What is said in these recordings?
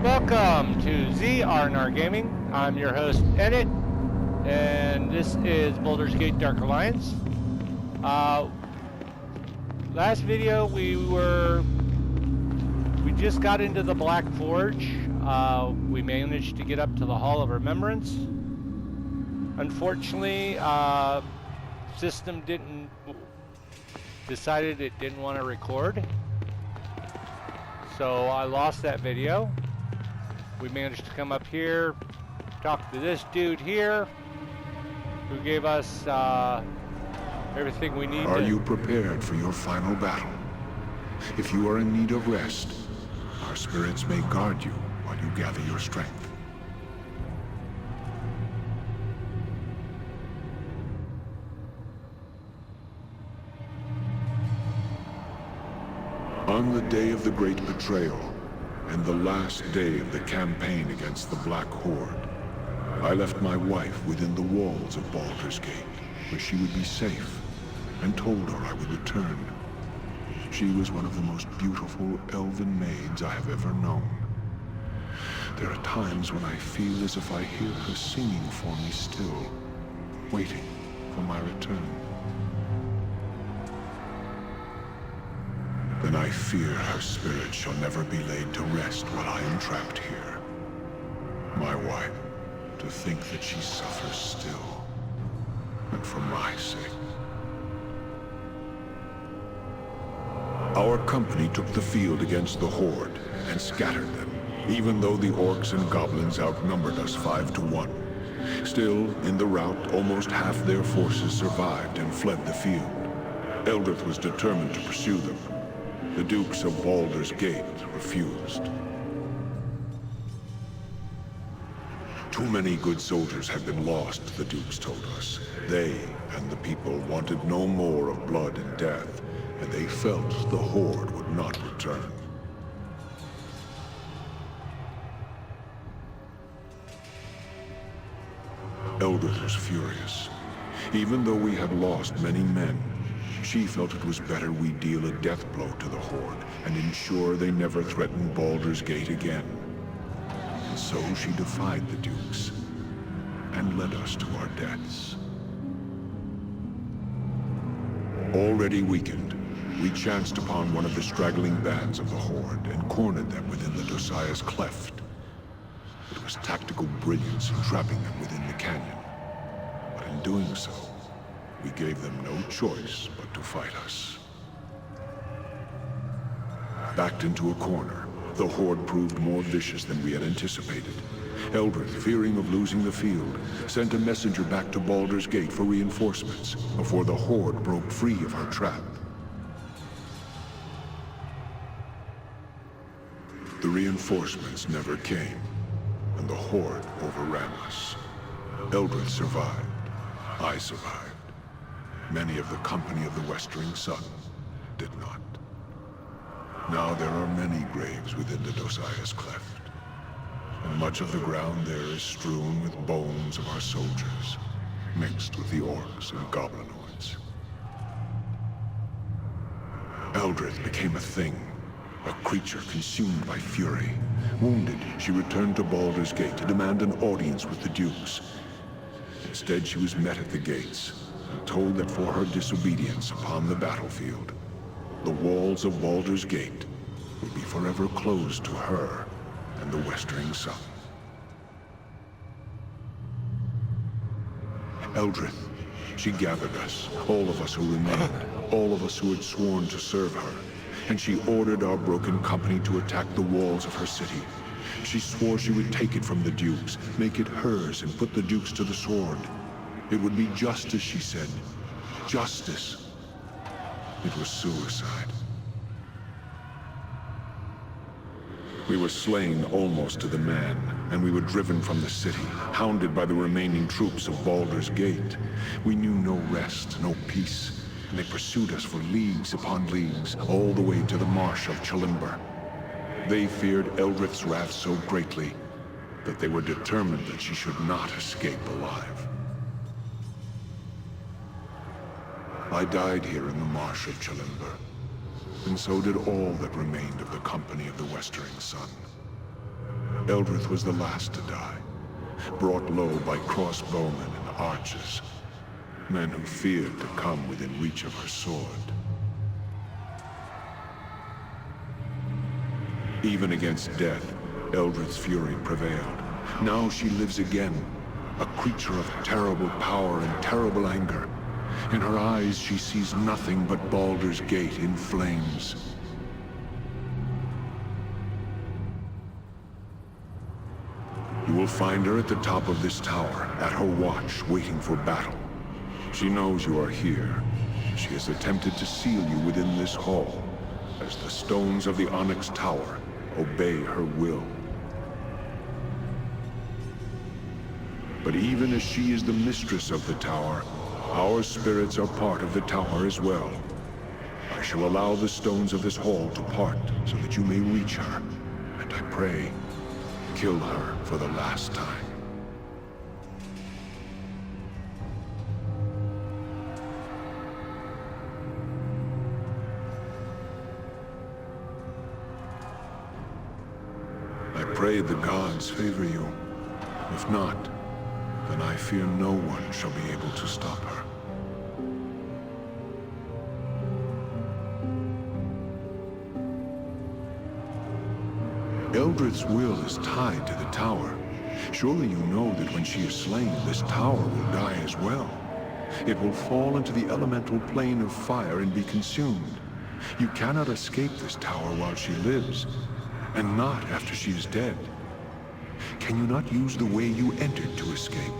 Welcome to ZRNR Gaming. I'm your host, Edit, and this is Baldur's Gate Dark Alliance. Last video we just got into the Black Forge. We managed to get up to the Hall of Remembrance. Unfortunately, system decided it didn't want to record, so I lost that video. We managed to come up here, talk to this dude here, who gave us everything we need. Are you prepared for your final battle? If you are in need of rest, our spirits may guard you while you gather your strength. On the day of the Great Betrayal, and the last day of the campaign against the Black Horde, I left my wife within the walls of Baldur's Gate, where she would be safe, and told her I would return. She was one of the most beautiful elven maids I have ever known. There are times when I feel as if I hear her singing for me still, waiting for my return. Then I fear her spirit shall never be laid to rest while I am trapped here. My wife, to think that she suffers still, and for my sake. Our company took the field against the Horde and scattered them, even though the orcs and goblins outnumbered us 5 to 1. Still, in the rout, almost half their forces survived and fled the field. Eldritch was determined to pursue them. The Dukes of Baldur's Gate refused. Too many good soldiers had been lost, the Dukes told us. They and the people wanted no more of blood and death, and they felt the Horde would not return. Eldritch was furious. Even though we had lost many men, she felt it was better we deal a death blow to the Horde and ensure they never threaten Baldur's Gate again. And so she defied the Dukes and led us to our deaths. Already weakened, we chanced upon one of the straggling bands of the Horde and cornered them within the Dosiah's Cleft. It was tactical brilliance in trapping them within the canyon, but in doing so, we gave them no choice but to fight us. Backed into a corner, the Horde proved more vicious than we had anticipated. Eldritch, fearing of losing the field, sent a messenger back to Baldur's Gate for reinforcements before the Horde broke free of our trap. The reinforcements never came, and the Horde overran us. Eldritch survived. I survived. Many of the company of the Westering Sun did not. Now there are many graves within the Dosiah's Cleft, and much of the ground there is strewn with bones of our soldiers, mixed with the orcs and goblinoids. Eldritch became a thing, a creature consumed by fury. Wounded, she returned to Baldur's Gate to demand an audience with the Dukes. Instead, she was met at the gates, and told that for her disobedience upon the battlefield, the walls of Baldur's Gate would be forever closed to her and the Westering Sun. Eldritch, she gathered us, all of us who remained, all of us who had sworn to serve her, and she ordered our broken company to attack the walls of her city. She swore she would take it from the Dukes, make it hers, and put the Dukes to the sword. It would be justice, she said. Justice. It was suicide. We were slain almost to the man, and we were driven from the city, hounded by the remaining troops of Baldur's Gate. We knew no rest, no peace, and they pursued us for leagues upon leagues, all the way to the marsh of Chalimber. They feared Eldritch's wrath so greatly that they were determined that she should not escape alive. I died here in the marsh of Chalimber, and so did all that remained of the company of the Westering Sun. Eldrith was the last to die, brought low by crossbowmen and archers, men who feared to come within reach of her sword. Even against death, Eldrith's fury prevailed. Now she lives again, a creature of terrible power and terrible anger. In her eyes, she sees nothing but Baldur's Gate in flames. You will find her at the top of this tower, at her watch, waiting for battle. She knows you are here. She has attempted to seal you within this hall, as the stones of the Onyx Tower obey her will. But even as she is the mistress of the tower, our spirits are part of the tower as well. I shall allow the stones of this hall to part so that you may reach her, and I pray, kill her for the last time. I pray the gods favor you. If not, then I fear no one shall be able to stop her. Eldrith's will is tied to the tower. Surely you know that when she is slain, this tower will die as well. It will fall into the elemental plane of fire and be consumed. You cannot escape this tower while she lives, and not after she is dead. Can you not use the way you entered to escape?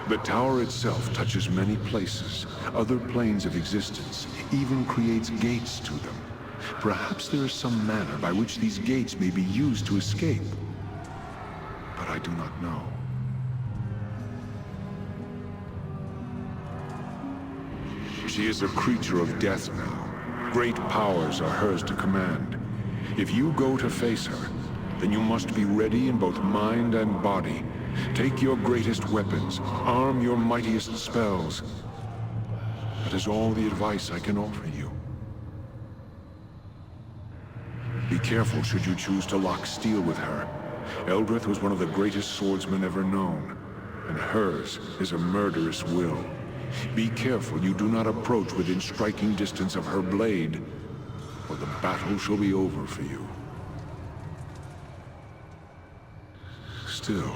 The tower itself touches many places, other planes of existence, even creates gates to them. Perhaps there is some manner by which these gates may be used to escape. But I do not know. She is a creature of death now. Great powers are hers to command. If you go to face her, then you must be ready in both mind and body. Take your greatest weapons, arm your mightiest spells. That is all the advice I can offer you. Be careful should you choose to lock steel with her. Eldrith was one of the greatest swordsmen ever known, and hers is a murderous will. Be careful you do not approach within striking distance of her blade, or the battle shall be over for you. Still,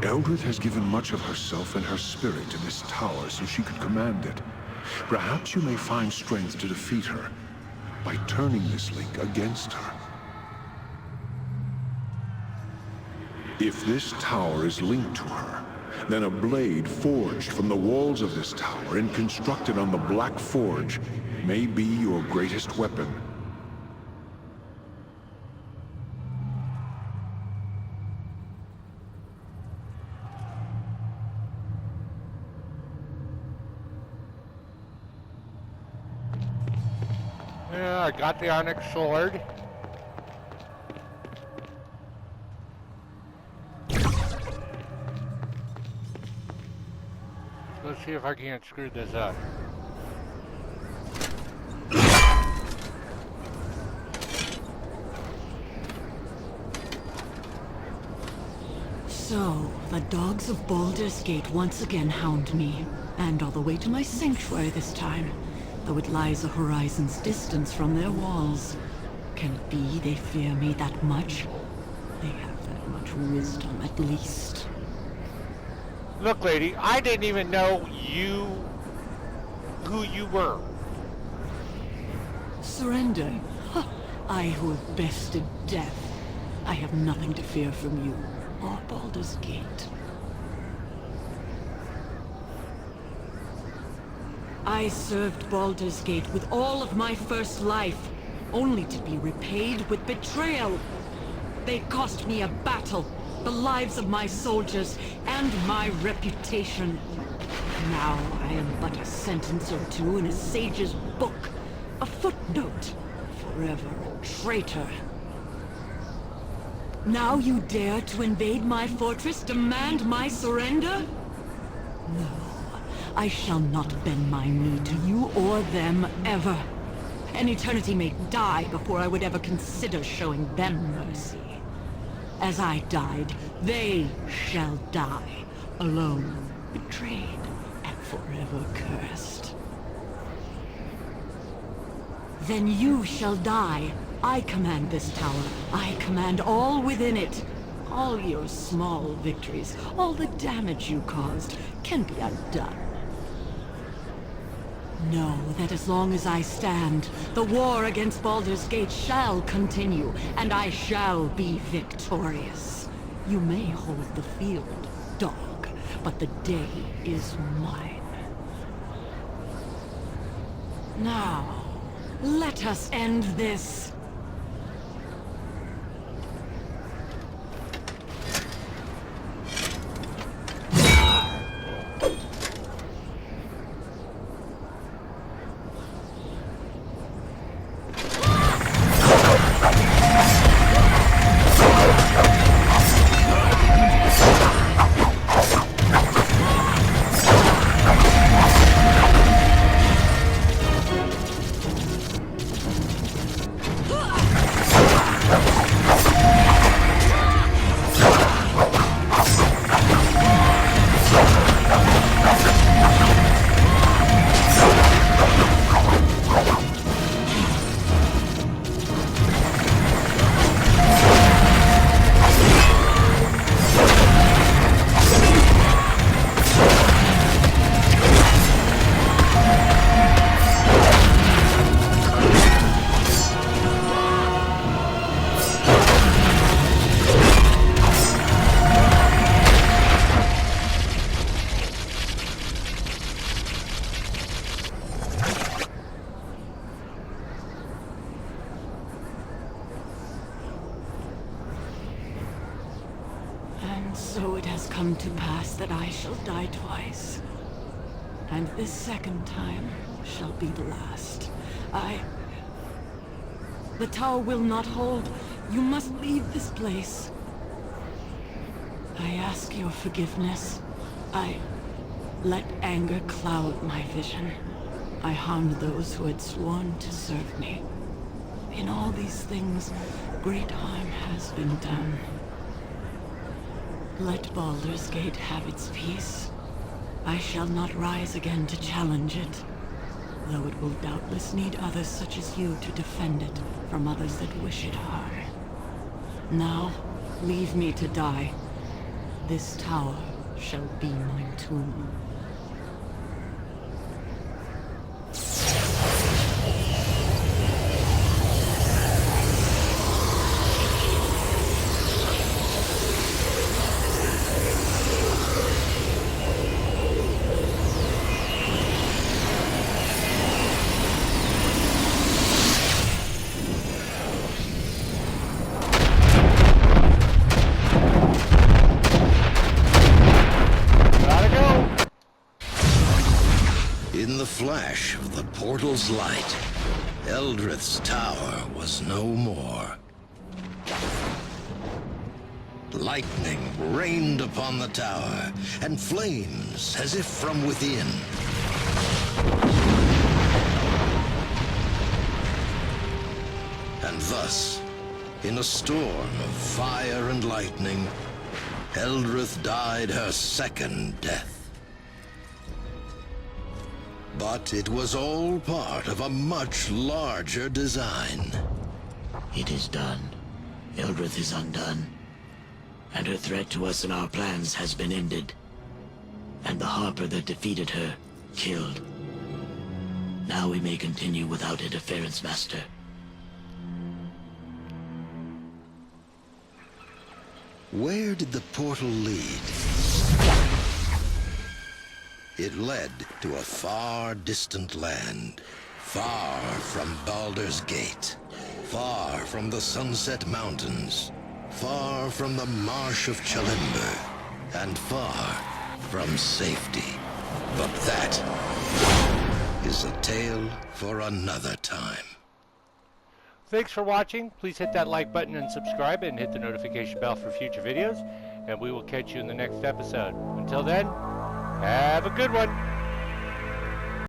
Eldrith has given much of herself and her spirit to this tower so she could command it. Perhaps you may find strength to defeat her by turning this link against her. If this tower is linked to her, then a blade forged from the walls of this tower and constructed on the Black Forge may be your greatest weapon. Yeah, I got the Onyx sword. Let's see if I can't screw this up. So, the dogs of Baldur's Gate once again hound me, and all the way to my sanctuary this time, though it lies a horizon's distance from their walls. Can it be they fear me that much? They have that much wisdom, at least. Look, lady, I didn't even know who you were. Surrender? Ha! I who have bested death. I have nothing to fear from you, or Baldur's Gate. I served Baldur's Gate with all of my first life, only to be repaid with betrayal. They cost me a battle, the lives of my soldiers, and my reputation. Now I am but a sentence or two in a sage's book, a footnote, forever a traitor. Now you dare to invade my fortress, demand my surrender? No, I shall not bend my knee to you or them ever. and eternity may die before I would ever consider showing them mercy. As I died, they shall die, alone, betrayed, and forever cursed. Then you shall die. I command this tower. I command all within it. All your small victories, all the damage you caused, can be undone. Know that as long as I stand, the war against Baldur's Gate shall continue, and I shall be victorious. You may hold the field, dog, but the day is mine. Now, let us end this. So it has come to pass that I shall die twice. And this second time shall be the last. The tower will not hold. You must leave this place. I ask your forgiveness. I let anger cloud my vision. I harmed those who had sworn to serve me. In all these things, great harm has been done. Let Baldur's Gate have its peace. I shall not rise again to challenge it, though it will doubtless need others such as you to defend it from others that wish it harm. Now, leave me to die. This tower shall be my tomb. In the flash of the portal's light, Eldrith's tower was no more. Lightning rained upon the tower, and flames as if from within. And thus, in a storm of fire and lightning, Eldrith died her second death. But it was all part of a much larger design. It is done. Eldrith is undone. And her threat to us and our plans has been ended. And the Harper that defeated her, killed. Now we may continue without interference, Master. Where did the portal lead? It led to a far distant land, far from Baldur's Gate, far from the Sunset Mountains, far from the Marsh of Chalimber, and far from safety. But that is a tale for another time. Thanks for watching. Please hit that like button and subscribe, and hit the notification bell for future videos, and we will catch you in the next episode. Until then, have a good one.